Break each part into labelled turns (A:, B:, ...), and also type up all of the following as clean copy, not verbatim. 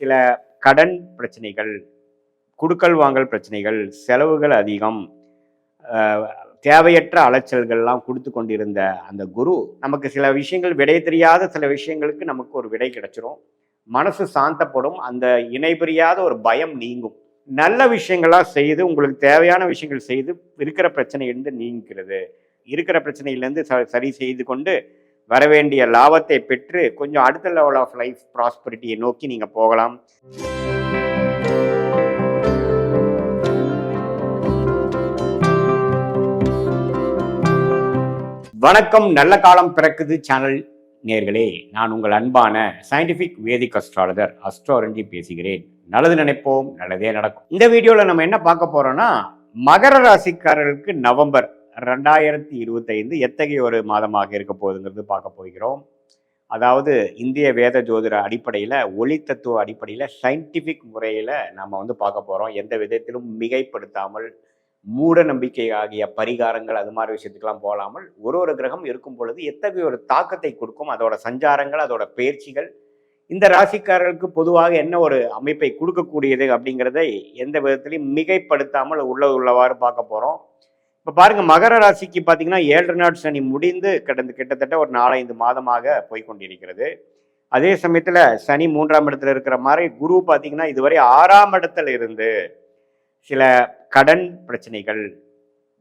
A: சில கடன் பிரச்சனைகள், குடுக்கல் வாங்கல் பிரச்சனைகள், செலவுகள் அதிகம், தேவையற்ற அலைச்சல்கள்லாம் கொடுத்து கொண்டிருந்த அந்த குரு நமக்கு சில விஷயங்கள் விடை தெரியாத சில விஷயங்களுக்கு நமக்கு ஒரு விடை கிடைச்சிரும். மனசு சாந்தப்படும். அந்த இணை புரியாத ஒரு பயம் நீங்கும். நல்ல விஷயங்களா செய்து உங்களுக்கு தேவையான விஷயங்கள் செய்து இருக்கிற பிரச்சனையிலிருந்து நீங்கிறது. இருக்கிற பிரச்சனையிலேருந்து சரி செய்து கொண்டு வரவேண்டிய லாபத்தை பெற்று கொஞ்சம் அடுத்த லெவல் ஆஃப் லைஃப் ப்ராஸ்பரிட்டியை நோக்கி நீங்கள் போகலாம். வணக்கம், நல்ல காலம் பிறக்குது சேனல் நேர்களே. நான் உங்கள் அன்பான சயின்டிஃபிக் வேதிக் அஸ்ட்ராலஜர் அஸ்ட்ரோரஞ்சி பேசுகிறேன். நல்லது நினைப்போம், நல்லதே நடக்கும். இந்த வீடியோவில் நம்ம என்ன பார்க்க போறோம்னா, மகர ராசிக்காரர்களுக்கு நவம்பர் 2025 எத்தகைய ஒரு மாதமாக இருக்க போகுதுங்கிறது பார்க்க போகிறோம். அதாவது இந்திய வேத ஜோதிட அடிப்படையில், ஒளி தத்துவ அடிப்படையில், சயின்டிஃபிக் முறையில் நம்ம பார்க்க போகிறோம். எந்த விதத்திலும் மிகைப்படுத்தாமல், மூட நம்பிக்கை ஆகிய பரிகாரங்கள் அது மாதிரி விஷயத்துக்கெல்லாம் போகாமல் ஒரு கிரகம் இருக்கும் பொழுது எத்தகைய ஒரு தாக்கத்தை கொடுக்கும், அதோட சஞ்சாரங்கள், அதோட பயிற்சிகள் இந்த ராசிக்காரர்களுக்கு பொதுவாக என்ன ஒரு அமைப்பை கொடுக்கக்கூடியது அப்படிங்கிறதை எந்த விதத்திலையும் மிகைப்படுத்தாமல் உள்ளவாறு பார்க்க போகிறோம். இப்போ பாருங்க, மகர ராசிக்கு பார்த்தீங்கன்னா 7 நாட் சனி முடிந்து கிட்டத்தட்ட ஒரு 4-5 மாதமாக போய்கொண்டிருக்கிறது. அதே சமயத்தில் சனி 3ஆம் இடத்துல இருக்கிற மாதிரி குரு பார்த்தீங்கன்னா இதுவரை 6ஆம் இடத்துல இருந்து சில கடன் பிரச்சனைகள்,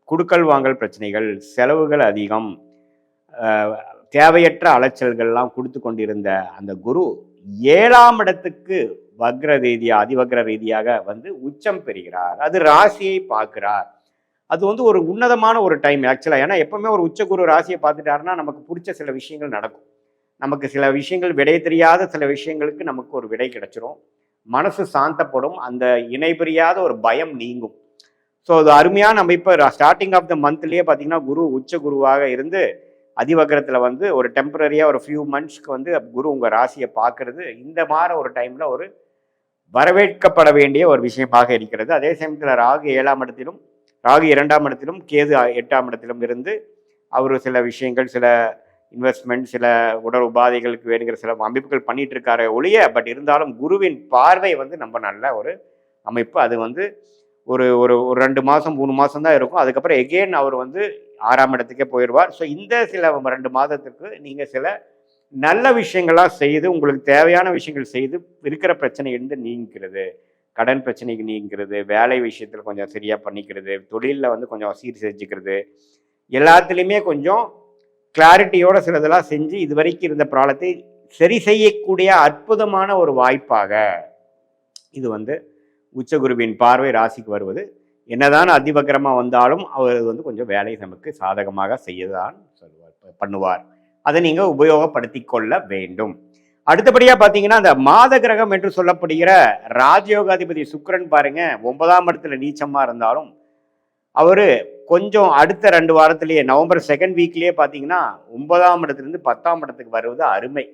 A: குடுக்கல் வாங்கல் பிரச்சனைகள், செலவுகள் அதிகம், தேவையற்ற அலைச்சல்கள்லாம் கொடுத்து கொண்டிருந்த அந்த குரு 7ஆம் இடத்துக்கு வக்ர ரீதியாக, அதிவக்ர ரீதியாக உச்சம் பெறுகிறார். அது ராசியை பார்க்கிறார். அது ஒரு உன்னதமான ஒரு டைம் ஆக்சுவலாக. ஏன்னா எப்பவுமே ஒரு உச்ச குரு ராசியை பார்த்துட்டாருன்னா நமக்கு பிடிச்ச சில விஷயங்கள் நடக்கும். நமக்கு சில விஷயங்கள் விடை தெரியாத சில விஷயங்களுக்கு நமக்கு ஒரு விடை கிடைச்சிரும். மனசு சாந்தப்படும். அந்த இணை புரியாத ஒரு பயம் நீங்கும். ஸோ அது அருமையான அமைப்பு. ஸ்டார்டிங் ஆஃப் த மந்த்லேயே பார்த்தீங்கன்னா குரு உச்ச குருவாக இருந்து அதிவக்ரத்தில் ஒரு டெம்பரரியாக ஒரு ஃபியூ மந்த்ஸ்க்கு குரு உங்கள் ராசியை பார்க்கறது இந்த மாதிரி ஒரு டைமில் ஒரு வரவேற்கப்பட வேண்டிய ஒரு விஷயமாக இருக்கிறது. அதே சமயத்தில் ராகு 7ஆம் இடத்திலும், ராகு 2ஆம் இடத்திலும், கேது 8ஆம் இடத்திலும் இருந்து அவர் சில விஷயங்கள், சில இன்வெஸ்ட்மெண்ட், சில உடல் உபாதைகளுக்கு வேணுங்கிற சில அமைப்புகள் பண்ணிட்டு இருக்காரு ஒழிய, பட் இருந்தாலும் குருவின் பார்வை நம்ம நல்ல ஒரு அமைப்பு. அது ஒரு ஒரு 2 மாதம் 3 மாதம் தான் இருக்கும். அதுக்கப்புறம் எகெயின் அவர் 6ஆம் இடத்துக்கே போயிடுவார். ஸோ இந்த சில 2 மாதத்துக்கு நீங்கள் சில நல்ல விஷயங்களாக செய்து உங்களுக்கு தேவையான விஷயங்கள் செய்து இருக்கிற பிரச்சனையிலிருந்து நீங்கிறது. கடன் பிரச்சனைக்கு நீங்கிறது, வேலை விஷயத்தில் கொஞ்சம் சரியாக பண்ணிக்கிறது, தொழிலில் கொஞ்சம் சீர் செஞ்சுக்கிறது, எல்லாத்துலேயுமே கொஞ்சம் கிளாரிட்டியோட சிலதெல்லாம் செஞ்சு இதுவரைக்கும் இருந்த ப்ராப்ளத்தை சரி செய்யக்கூடிய அற்புதமான ஒரு வாய்ப்பாக இது உச்சகுருவின் பார்வை ராசிக்கு வருவது. என்னதான் அதிவக்கரமாக வந்தாலும் அவர் கொஞ்சம் வேலையை நமக்கு சாதகமாக செய்யதான் பண்ணுவார். அதை நீங்கள் உபயோகப்படுத்தி கொள்ள வேண்டும். அடுத்தபடியாக பார்த்தீங்கன்னா, அந்த மாத கிரகம் என்று சொல்லப்படுகிற ராஜயோகாதிபதி சுக்கிரன் பாருங்க, 9ஆம் இடத்துல நீச்சமாக இருந்தாலும் அவர் கொஞ்சம் அடுத்த 2 வாரத்திலேயே, நவம்பர் 2nd வீக்லேயே பார்த்தீங்கன்னா 9ஆம் இடத்துலேருந்து 10ஆம் இடத்துக்கு வருவது அருமை.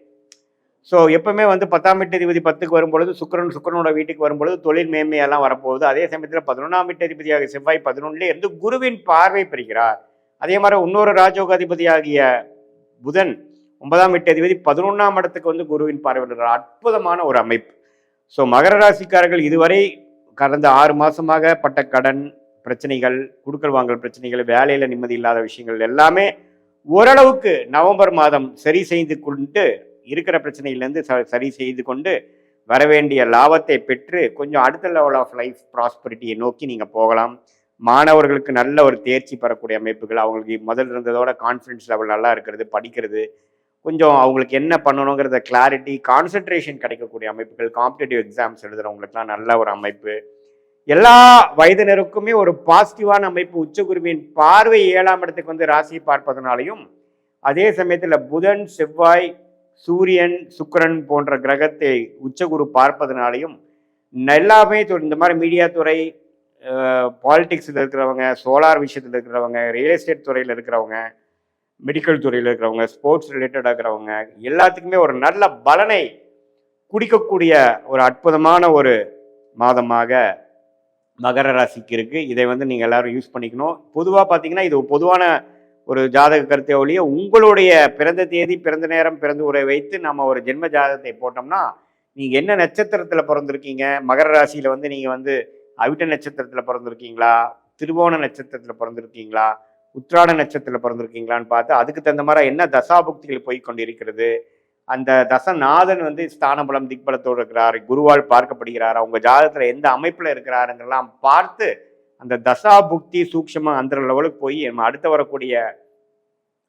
A: ஸோ எப்பவுமே 10ஆம் வீட்டதிபதி 10க்கு வரும்பொழுது சுக்கிரனோட வீட்டுக்கு வரும்பொழுது தொழில் மேன்மையெல்லாம் வரப்போகுது. அதே சமயத்தில் 11ஆம் வீட்டதிபதியாக செவ்வாய் 11லே இருந்து குருவின் பார்வை பெறுகிறார். அதே மாதிரி இன்னொரு ராஜயோகாதிபதியாகிய புதன் 9ஆம் வீட்டதிபதி 11ஆம் இடத்துக்கு குருவின் பார்வை பெறுகிறார். அற்புதமான ஒரு அமைப்பு. ஸோ மகர ராசிக்காரர்கள் இதுவரை கடந்த 6 மாதமாக பட்ட கடன் பிரச்சனைகள், குடுக்கல் வாங்கல் பிரச்சனைகள், வேலையில் நிம்மதி இல்லாத விஷயங்கள் எல்லாமே ஓரளவுக்கு நவம்பர் மாதம் சரி செய்து கொண்டு இருக்கிற பிரச்சனையிலேருந்து சரி செய்து கொண்டு வரவேண்டிய லாபத்தை பெற்று கொஞ்சம் அடுத்த லெவல் ஆஃப் லைஃப் ப்ராஸ்பரிட்டியை நோக்கி நீங்கள் போகலாம். மாணவர்களுக்கு நல்ல ஒரு தேர்ச்சி பெறக்கூடிய அமைப்புகள், அவங்களுக்கு முதல் இருந்ததோட கான்ஃபிடன்ஸ் லெவல் நல்லா இருக்கிறது, படிக்கிறது, கொஞ்சம் அவங்களுக்கு என்ன பண்ணணுங்கிறத கிளாரிட்டி, கான்சன்ட்ரேஷன் கிடைக்கக்கூடிய அமைப்புகள், காம்படிட்டிவ் எக்ஸாம்ஸ் எழுதுறவங்களுக்குலாம் நல்ல ஒரு அமைப்பு. எல்லா வயதினருக்குமே ஒரு பாசிட்டிவான அமைப்பு. உச்சகுருவின் பார்வை 7ஆம் இடத்துக்கு ராசியை பார்ப்பதனாலையும், அதே சமயத்தில் புதன், செவ்வாய், சூரியன், சுக்கிரன் போன்ற கிரகத்தை உச்சகுரு பார்ப்பதனாலையும் எல்லாமே இந்த மாதிரி மீடியா துறை, பாலிடிக்ஸில் இருக்கிறவங்க, சோலார் விஷயத்தில் இருக்கிறவங்க, ரியல் எஸ்டேட் துறையில் இருக்கிறவங்க, மெடிக்கல் துறையில் இருக்கிறவங்க, ஸ்போர்ட்ஸ் ரிலேட்டடாக இருக்கிறவங்க எல்லாத்துக்குமே ஒரு நல்ல பலனை குடிக்கக்கூடிய ஒரு அற்புதமான ஒரு மாதமாக மகர ராசிக்கு இருக்குது. இதை நீங்கள் எல்லாரும் யூஸ் பண்ணிக்கணும். பொதுவாக பார்த்தீங்கன்னா இது பொதுவான ஒரு ஜாதக கருத்தை ஒழிய உங்களுடைய பிறந்த தேதி, பிறந்த நேரம், பிறந்த உரை வைத்து நம்ம ஒரு ஜென்ம ஜாதகத்தை போட்டோம்னா நீங்க என்ன நட்சத்திரத்துல பிறந்திருக்கீங்க, மகர ராசியில வந்து நீங்க வந்து அவிட்ட நட்சத்திரத்துல பிறந்திருக்கீங்களா, திருவோண நட்சத்திரத்துல பிறந்திருக்கீங்களா, உத்திராட நட்சத்திரத்துல பிறந்திருக்கீங்களான்னு பார்த்து அதுக்கு தகுந்த மாதிரி என்ன தசாபுக்திகள் போய் கொண்டிருக்கிறது, அந்த தசநாதன் வந்து ஸ்தானபலம் திக்பலத்தோடு இருக்கிறார், குருவால் பார்க்கப்படுகிறார், அவங்க ஜாதகத்துல எந்த அமைப்புல இருக்கிறாருங்கெல்லாம் பார்த்து அந்த தசா புக்தி சூக்ஷமா அந்த லெவலுக்கு போய் நம்ம அடுத்து வரக்கூடிய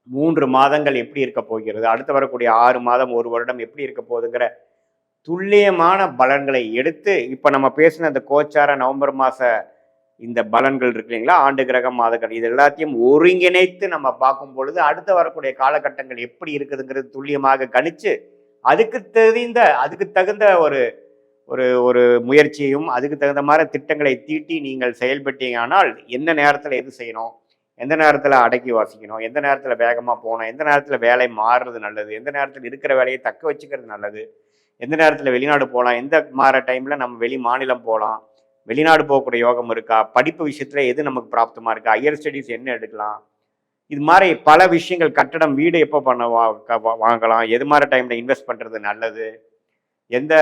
A: 3 மாதங்கள் எப்படி இருக்க போகிறது, அடுத்து வரக்கூடிய 6 மாதம் 1 வருடம் எப்படி இருக்க போகுதுங்கிற துல்லியமான பலன்களை எடுத்து இப்ப நம்ம பேசின இந்த கோச்சார நவம்பர் மாச இந்த பலன்கள் இருக்கு இல்லைங்களா, ஆண்டு கிரகம் மாதங்கள் இது எல்லாத்தையும் ஒருங்கிணைத்து நம்ம பார்க்கும் பொழுது அடுத்து வரக்கூடிய காலகட்டங்கள் எப்படி இருக்குதுங்கிறது துல்லியமாக கணிச்சு அதுக்கு தகுந்த ஒரு ஒரு ஒரு முயற்சியும் அதுக்கு தகுந்த மாதிரி திட்டங்களை தீட்டி நீங்கள் செயல்பட்டீங்கன்னால் எந்த நேரத்தில் எது செய்யணும், எந்த நேரத்தில் அடக்கி வாசிக்கணும், எந்த நேரத்தில் வேகமாக போகணும், எந்த நேரத்தில் வேலை மாறுறது நல்லது, எந்த நேரத்தில் இருக்கிற வேலையை தக்க வச்சுக்கிறது நல்லது, எந்த நேரத்தில் வெளிநாடு போகலாம், எந்த மாற டைமில் நம்ம வெளி மாநிலம் போகலாம், வெளிநாடு போகக்கூடிய யோகம் இருக்கா, படிப்பு விஷயத்தில் எது நமக்கு பிராப்தமாக இருக்கா, ஹையர் ஸ்டடீஸ் என்ன எடுக்கலாம், இது மாதிரி பல விஷயங்கள், கட்டடம் வீடு எப்போ வாங்கலாம், எது மாதிரி டைமில் இன்வெஸ்ட் பண்ணுறது நல்லது, எந்த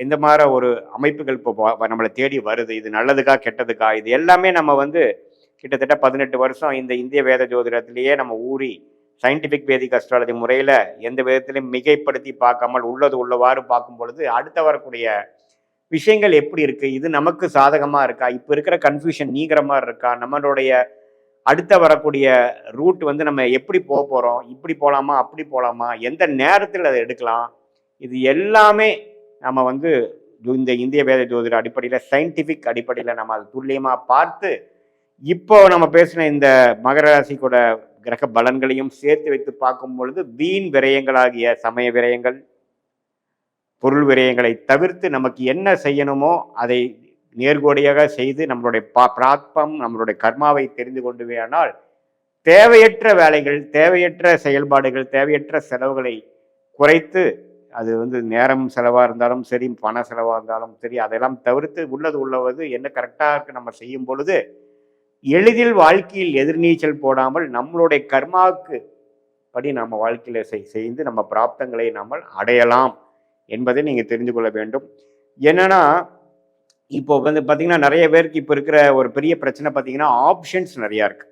A: எந்த மாதிரி ஒரு அமைப்புகள் இப்போ நம்மளை தேடி வருது, இது நல்லதுக்கா கெட்டதுக்கா, இது எல்லாமே நம்ம வந்து கிட்டத்தட்ட 18 வருஷம் இந்த இந்திய வேத ஜோதிடத்திலேயே நம்ம ஊறி சயின்டிஃபிக் வேதிக் அஸ்ட்ராலஜி முறையில் எந்த விதத்திலையும் மிகைப்படுத்தி பார்க்காமல் உள்ளது உள்ளவாறு பார்க்கும் பொழுது அடுத்த வரக்கூடிய விஷயங்கள் எப்படி இருக்குது, இது நமக்கு சாதகமாக இருக்கா, இப்போ இருக்கிற கன்ஃபியூஷன் நீங்கிற மாதிரி இருக்கா, நம்மளுடைய அடுத்த வரக்கூடிய ரூட் வந்து நம்ம எப்படி போக போகிறோம், இப்படி போகலாமா அப்படி போகலாமா, எந்த நேரத்தில் அதை எடுக்கலாம், இது எல்லாமே நம்ம வந்து இந்த இந்திய வேத ஜோதிட அடிப்படையில் சயின்டிஃபிக் அடிப்படையில் நம்ம அதை துல்லியமாக பார்த்து இப்போ நம்ம பேசின இந்த மகர ராசி கூட கிரக பலன்களையும் சேர்த்து வைத்து பார்க்கும் பொழுது வீண் விரயங்களாகிய சமய விரயங்கள், பொருள் விரயங்களை தவிர்த்து நமக்கு என்ன செய்யணுமோ அதை நேர்கோடியாக செய்து நம்மளுடைய பிராப்தம் நம்மளுடைய கர்மாவை தெரிந்து கொண்டுவேயானால் தேவையற்ற வேலைகள், தேவையற்ற செயல்பாடுகள், தேவையற்ற செலவுகளை குறைத்து, அது வந்து நேரம் செலவாக இருந்தாலும் சரி, பண செலவாக இருந்தாலும் சரி, அதெல்லாம் தவிர்த்து உள்ளது என்ன கரெக்டாக இருக்கு நம்ம செய்யும் பொழுது எளிதில் வாழ்க்கையில் எதிர்நீச்சல் போடாமல் நம்மளுடைய கர்மாவுக்கு படி நம்ம வாழ்க்கையில செய்து நம்ம பிராப்தங்களை நம்ம அடையலாம் என்பதை நீங்க தெரிந்து கொள்ள வேண்டும். என்னன்னா இப்போ வந்து பார்த்தீங்கன்னா நிறைய பேருக்கு இப்போ இருக்கிற ஒரு பெரிய பிரச்சனை பார்த்தீங்கன்னா ஆப்ஷன்ஸ் நிறையா இருக்கு.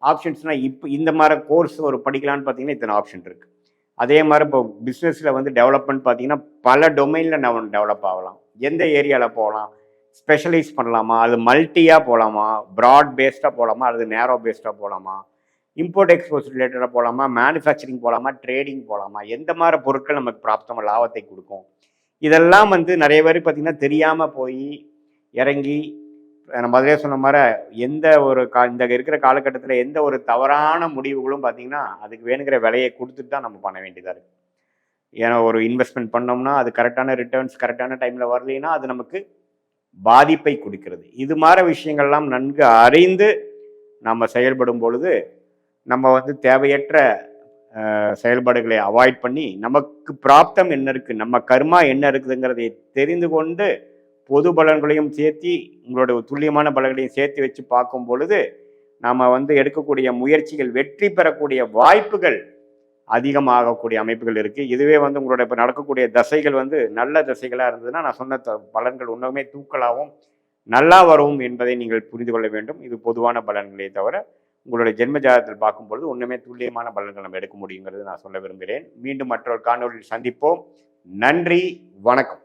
A: ஆப்ஷன்ஸ்னா இப்போ இந்த மாதிரி கோர்ஸ் ஒரு படிக்கலான்னு பார்த்தீங்கன்னா இத்தனை ஆப்ஷன் இருக்கு. அதே மாதிரி இப்போ பிஸ்னஸில் வந்து டெவலப்மெண்ட் பார்த்தீங்கன்னா பல டொமைனில் நம்ம டெவலப் ஆகலாம். எந்த ஏரியாவில் போகலாம், ஸ்பெஷலைஸ் பண்ணலாமா, அது மல்டியாக போகலாமா, ப்ராட் பேஸ்டாக போகலாமா, அல்லது நேரோ பேஸ்டாக போகலாமா, இம்போர்ட் எக்ஸ்போர்ட் ரிலேட்டடாக போகலாமா, மேனுஃபேக்சரிங் போகலாமா, ட்ரேடிங் போகலாமா, எந்த மாதிரி பொருட்கள் நமக்கு பிராப்தமாக லாபத்தை கொடுக்கும், இதெல்லாம் வந்து நிறைய பேர் பார்த்திங்கன்னா தெரியாமல் போய் இறங்கி நம்ம அதிலே சொன்ன மாதிரி எந்த ஒரு இந்த இருக்கிற காலகட்டத்தில் எந்த ஒரு தவறான முடிவுகளும் பார்த்திங்கன்னா அதுக்கு வேணுங்கிற விலையை கொடுத்துட்டு தான் நம்ம பண்ண வேண்டியதாக இருக்குது. ஏன்னா ஒரு இன்வெஸ்ட்மெண்ட் பண்ணோம்னா அது கரெக்டான ரிட்டர்ன்ஸ் கரெக்டான டைமில் வரலைன்னா அது நமக்கு பாதிப்பை கொடுக்கிறது. இது மாதிரி விஷயங்கள்லாம் நன்கு அறிந்து நம்ம செயல்படும் பொழுது நம்ம வந்து தேவையற்ற செயல்பாடுகளை அவாய்ட் பண்ணி நமக்கு பிராப்தம் என்ன இருக்குது, நம்ம கர்மா என்ன இருக்குதுங்கிறதை தெரிந்து கொண்டு பொது பலன்களையும் சேர்த்து உங்களோட துல்லியமான பலன்களையும் சேர்த்து வச்சு பார்க்கும் பொழுது நம்ம வந்து எடுக்கக்கூடிய முயற்சிகள் வெற்றி பெறக்கூடிய வாய்ப்புகள் அதிகமாகக்கூடிய அமைப்புகள் இருக்குது. இதுவே வந்து உங்களோட இப்போ நடக்கக்கூடிய தசைகள் வந்து நல்ல தசைகளாக இருந்ததுன்னா நான் சொன்ன பலன்கள் ஒன்றுமே தூக்கலாகவும் நல்லா வரவும் என்பதை நீங்கள் புரிந்து கொள்ள வேண்டும். இது பொதுவான பலன்களே தவிர உங்களுடைய ஜென்ம ஜாதகத்தில் பார்க்கும்பொழுது ஒன்றுமே துல்லியமான பலன்கள் நம்ம எடுக்க முடியுங்கிறது நான் சொல்ல விரும்புகிறேன். மீண்டும் மற்றொரு காணொலியில் சந்திப்போம். நன்றி, வணக்கம்.